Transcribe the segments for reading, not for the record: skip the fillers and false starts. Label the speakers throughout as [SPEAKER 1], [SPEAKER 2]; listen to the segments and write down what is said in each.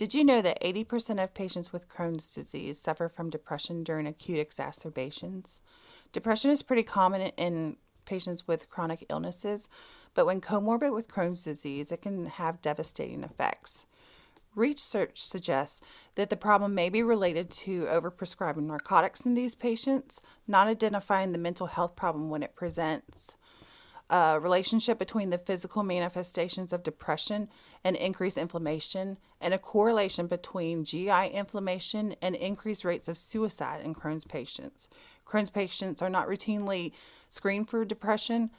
[SPEAKER 1] Did you know that 80% of patients with Crohn's disease suffer from depression during acute exacerbations? Depression is pretty common in patients with chronic illnesses, but when comorbid with Crohn's disease, it can have devastating effects. Research suggests that the problem may be related to overprescribing narcotics in these patients, not identifying the mental health problem when it presents. A relationship between the physical manifestations of depression and increased inflammation, and a correlation between GI inflammation and increased rates of suicide in Crohn's patients. Crohn's patients are not routinely screened for depression,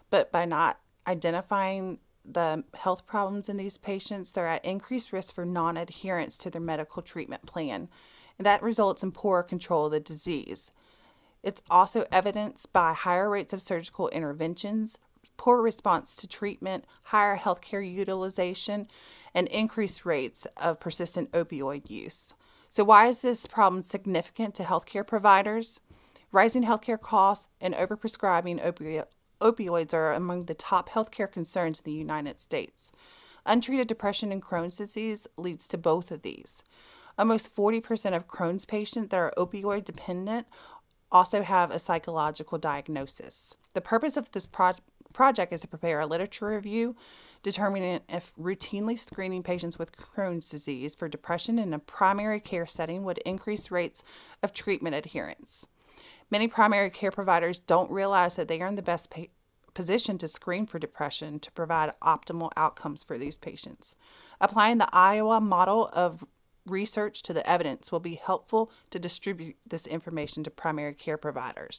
[SPEAKER 1] but by not identifying the health problems in these patients, they're at increased risk for non adherence to their medical treatment plan. And that results in poor control of the disease. It's also evidenced by higher rates of surgical interventions, poor response to treatment, higher healthcare utilization, and increased rates of persistent opioid use. So, why is this problem significant to healthcare providers? Rising healthcare costs and overprescribing opioids are among the top healthcare concerns in the United States. Untreated depression and Crohn's disease leads to both of these. Almost 40% of Crohn's patients that are opioid dependent also have a psychological diagnosis. The purpose of this project is to prepare a literature review determining if routinely screening patients with Crohn's disease for depression in a primary care setting would increase rates of treatment adherence. Many primary care providers don't realize that they are in the best position to screen for depression to provide optimal outcomes for these patients. Applying the Iowa model of research to the evidence will be helpful to distribute this information to primary care providers.